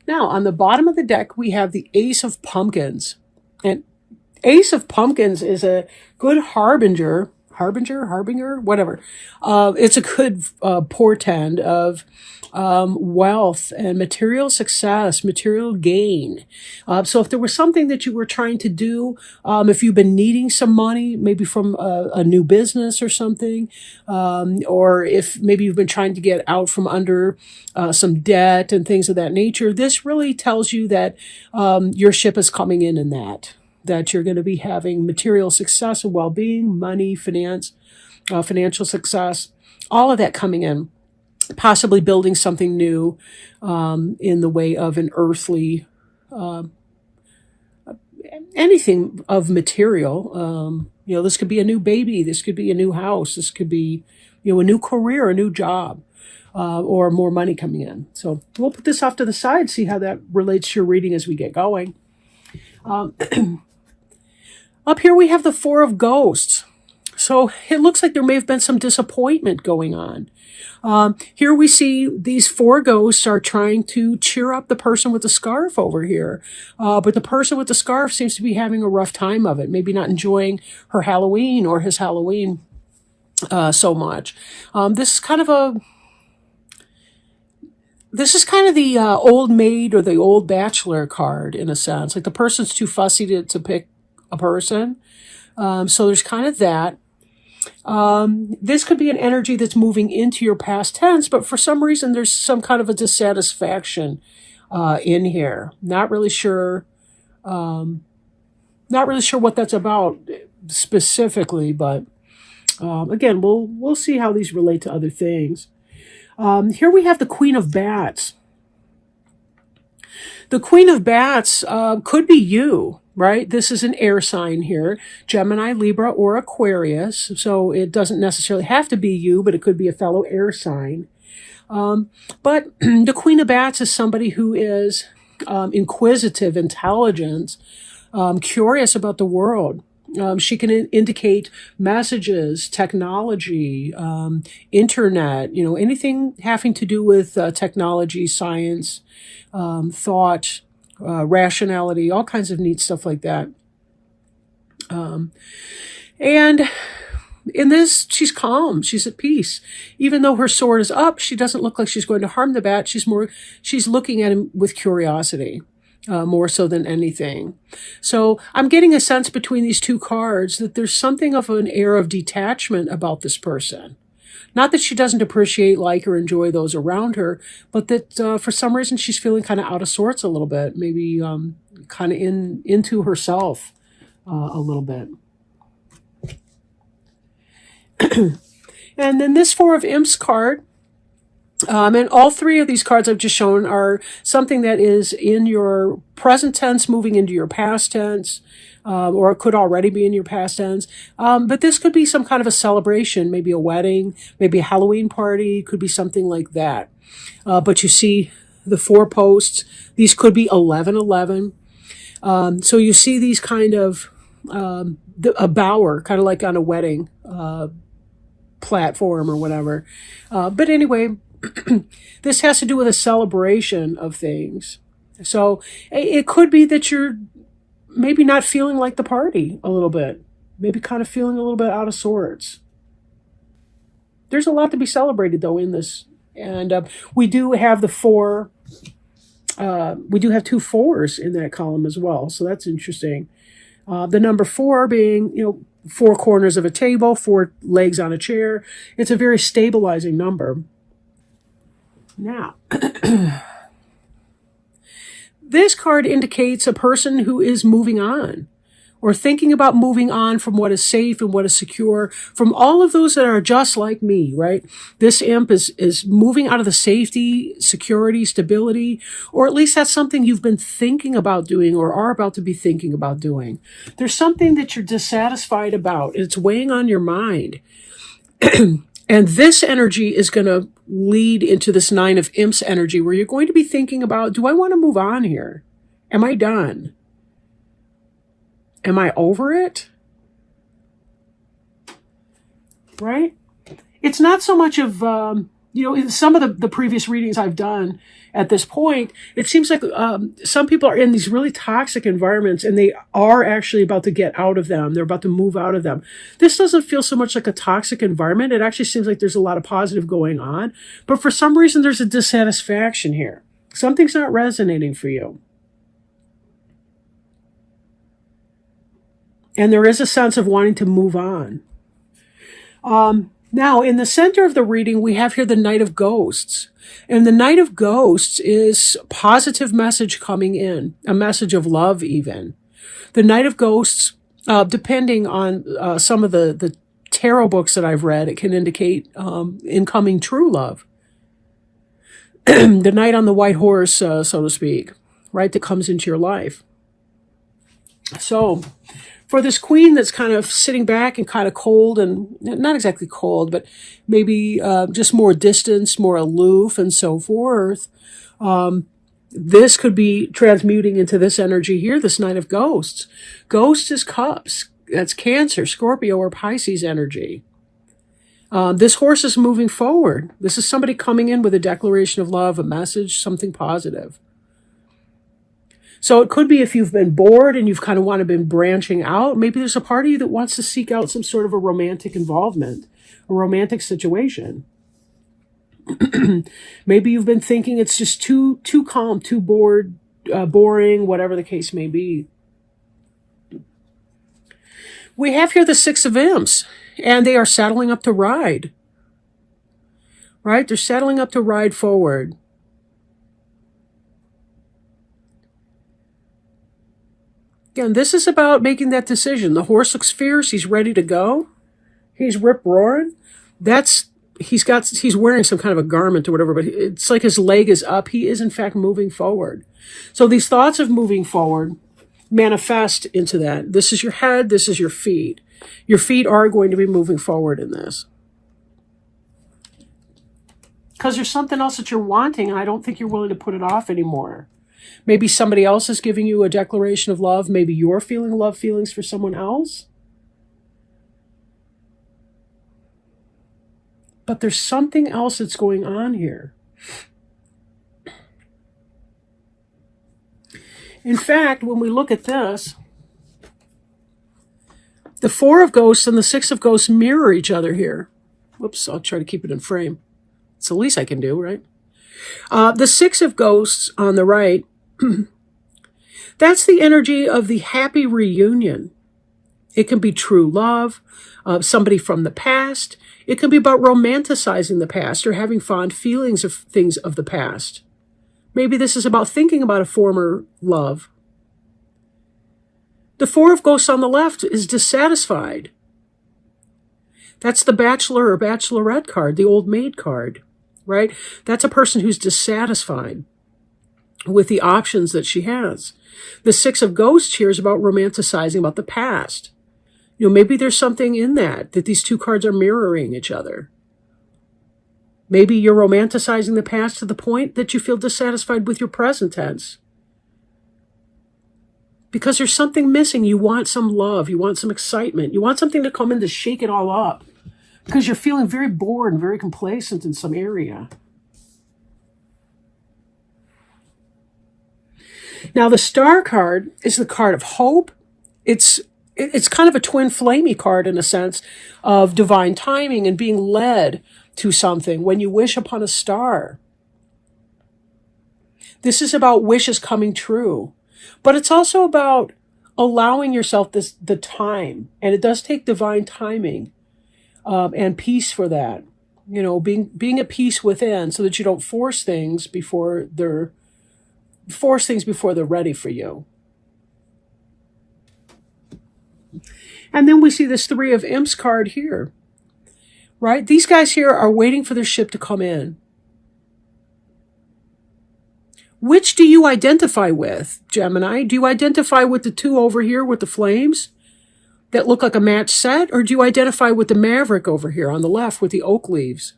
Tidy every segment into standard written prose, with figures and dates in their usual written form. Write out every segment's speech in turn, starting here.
Now, on the bottom of the deck, we have the Ace of Pumpkins. And Ace of Pumpkins is a good harbinger, whatever. It's a good portend of wealth and material success, material gain. So if there was something that you were trying to do, if you've been needing some money, maybe from a new business or something, or if maybe you've been trying to get out from under some debt and things of that nature, this really tells you that your ship is coming in that you're going to be having material success and well-being, money, finance, financial success, all of that coming in, possibly building something new in the way of an earthly, anything of material. This could be a new baby. This could be a new house. This could be, a new career, a new job, or more money coming in. So we'll put this off to the side, see how that relates to your reading as we get going. Up here we have the Four of Ghosts. So it looks like there may have been some disappointment going on. Here we see these four ghosts are trying to cheer up the person with the scarf over here. But the person with the scarf seems to be having a rough time of it, maybe not enjoying her Halloween or his Halloween so much. This is kind of the old maid or the old bachelor card in a sense. Like the person's too fussy to pick a person. So there's kind of that. This could be an energy that's moving into your past tense, but for some reason there's some kind of a dissatisfaction in here. Not really sure what that's about specifically, but again, we'll see how these relate to other things. Here we have the Queen of Bats. The Queen of Bats could be you. Right? This is an air sign here, Gemini, Libra, or Aquarius. So it doesn't necessarily have to be you, but it could be a fellow air sign. But the Queen of Bats is somebody who is inquisitive, intelligent, curious about the world. She can indicate messages, technology, internet, anything having to do with technology, science, thought, rationality, all kinds of neat stuff like that. And in this, she's calm. She's at peace. Even though her sword is up, she doesn't look like she's going to harm the bat. She's looking at him with curiosity, more so than anything. So I'm getting a sense between these two cards that there's something of an air of detachment about this person. Not that she doesn't appreciate, like, or enjoy those around her, but that for some reason she's feeling kind of out of sorts a little bit, maybe kind of into herself a little bit. And then this Four of Imps card, and all three of these cards I've just shown are something that is in your present tense moving into your past tense, or it could already be in your past tense. But this could be some kind of a celebration, maybe a wedding, maybe a Halloween party, could be something like that. But you see the four posts. These could be 1111. So you see these kind of a bower, kind of like on a wedding platform or whatever. But anyway, this has to do with a celebration of things. So it could be that you're maybe not feeling like the party a little bit, maybe kind of feeling a little bit out of sorts. There's a lot to be celebrated, though, in this. And we do have the four, we do have two fours in that column as well. So that's interesting. The number 4 being, 4 corners of a table, 4 legs on a chair. It's a very stabilizing number. Now, this card indicates a person who is moving on or thinking about moving on from what is safe and what is secure, from all of those that are just like me, right? This imp is moving out of the safety, security, stability, or at least that's something you've been thinking about doing or are about to be thinking about doing. There's something that you're dissatisfied about. It's weighing on your mind. And this energy is going to lead into this 9 of Imps energy where you're going to be thinking about, do I want to move on here? Am I done? Am I over it? Right? It's not so much of, in some of the previous readings I've done, at this point. It seems like some people are in these really toxic environments and they are actually about to get out of them. They're about to move out of them. This doesn't feel so much like a toxic environment. It actually seems like there's a lot of positive going on. But for some reason, there's a dissatisfaction here. Something's not resonating for you. And there is a sense of wanting to move on. Now, in the center of the reading, we have here the Knight of Ghosts. And the Knight of Ghosts is positive message coming in, a message of love even. The Knight of Ghosts, depending on some of the tarot books that I've read, it can indicate incoming true love. The knight on the white horse, so to speak, right, that comes into your life. So for this queen that's kind of sitting back and kind of cold, and not exactly cold, but maybe just more distance, more aloof and so forth, this could be transmuting into this energy here, this Knight of Ghosts. Ghost is cups. That's Cancer, Scorpio, or Pisces energy. This horse is moving forward. This is somebody coming in with a declaration of love, a message, something positive. So it could be if you've been bored and you've kind of want to been branching out, maybe there's a part of you that wants to seek out some sort of a romantic involvement, a romantic situation. Maybe you've been thinking it's just too calm, too bored, boring, whatever the case may be. We have here the Six of Imps, and they are saddling up to ride. Right? They're saddling up to ride forward. Again, this is about making that decision. The horse looks fierce. He's ready to go. He's rip-roaring. He's wearing some kind of a garment or whatever, but it's like his leg is up. He is, in fact, moving forward. So these thoughts of moving forward manifest into that. This is your head. This is your feet. Your feet are going to be moving forward in this. Because there's something else that you're wanting, and I don't think you're willing to put it off anymore. Maybe somebody else is giving you a declaration of love. Maybe you're feeling love feelings for someone else. But there's something else that's going on here. In fact, when we look at this, the Four of Ghosts and the Six of Ghosts mirror each other here. Whoops, I'll try to keep it in frame. It's the least I can do, right? The Six of Ghosts on the right, that's the energy of the happy reunion. It can be true love, somebody from the past. It can be about romanticizing the past or having fond feelings of things of the past. Maybe this is about thinking about a former love. The Four of Ghosts on the left is dissatisfied. That's the Bachelor or Bachelorette card, the Old Maid card, right? That's a person who's dissatisfied with the options that she has. The Six of Ghosts here is about romanticizing about the past. You know, maybe there's something in that these two cards are mirroring each other. Maybe you're romanticizing the past to the point that you feel dissatisfied with your present tense. Because there's something missing. You want some love. You want some excitement. You want something to come in to shake it all up. Because you're feeling very bored and very complacent in some area. Now, the Star card is the card of hope. It's kind of a twin flamey card in a sense of divine timing and being led to something when you wish upon a star. This is about wishes coming true. But it's also about allowing yourself the time. And it does take divine timing and peace for that. You know, being at peace within so that you don't force things before they're ready for you. And then we see this Three of Imps card here, right? These guys here are waiting for their ship to come in. Which do you identify with, Gemini? Do you identify with the two over here with the flames that look like a match set? Or do you identify with the Maverick over here on the left with the oak leaves?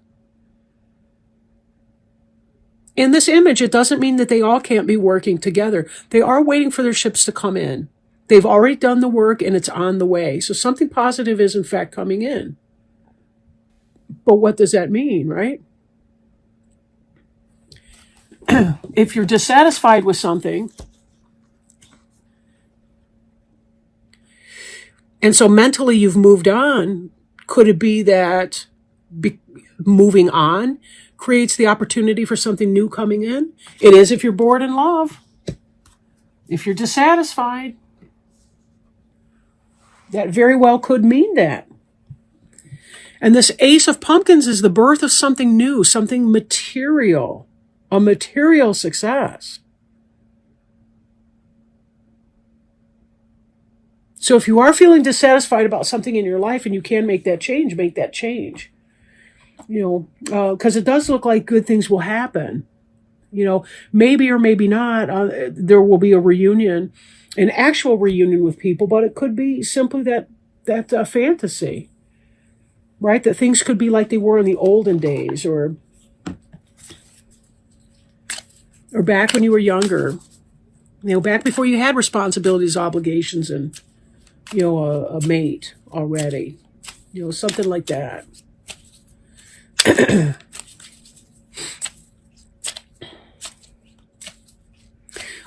In this image, it doesn't mean that they all can't be working together. They are waiting for their ships to come in. They've already done the work and it's on the way. So something positive is in fact coming in. But what does that mean, right? If you're dissatisfied with something, and so mentally you've moved on, could it be that moving on creates the opportunity for something new coming in? It is if you're bored in love. If you're dissatisfied, that very well could mean that. And this Ace of Pumpkins is the birth of something new, something material, a material success. So if you are feeling dissatisfied about something in your life and you can make that change, make that change. Because it does look like good things will happen. Maybe or maybe not, there will be a reunion, an actual reunion with people, but it could be simply that fantasy, right? That things could be like they were in the olden days, or back when you were younger, back before you had responsibilities, obligations, and, a mate already, something like that.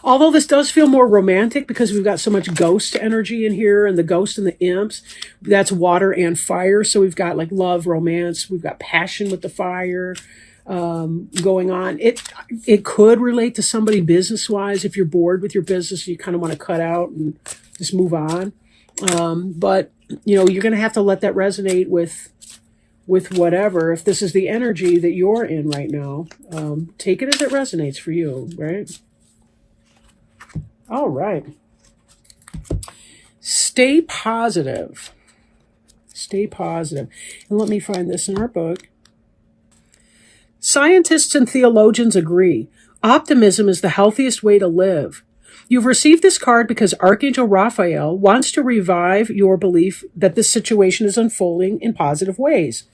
Although this does feel more romantic because we've got so much ghost energy in here, and the ghost and the imps, that's water and fire. So we've got like love, romance, we've got passion with the fire going on. It could relate to somebody business-wise. If you're bored with your business, you kind of want to cut out and just move on. But, you're going to have to let that resonate with whatever. If this is the energy that you're in right now, take it as it resonates for you, right? All right. Stay positive. Stay positive. And let me find this in our book. Scientists and theologians agree. Optimism is the healthiest way to live. You've received this card because Archangel Raphael wants to revive your belief that this situation is unfolding in positive ways.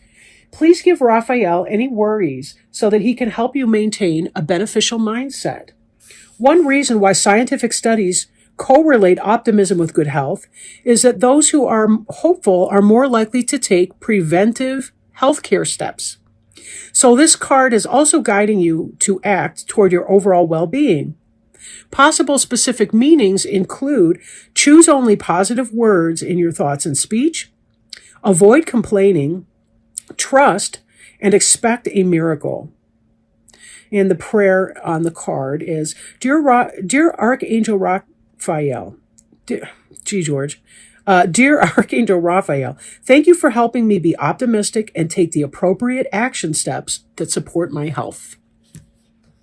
Please give Raphael any worries so that he can help you maintain a beneficial mindset. One reason why scientific studies correlate optimism with good health is that those who are hopeful are more likely to take preventive healthcare steps. So this card is also guiding you to act toward your overall well-being. Possible specific meanings include: choose only positive words in your thoughts and speech, avoid complaining, trust, and expect a miracle. And the prayer on the card is, Dear Archangel Raphael, Dear Archangel Raphael, thank you for helping me be optimistic and take the appropriate action steps that support my health.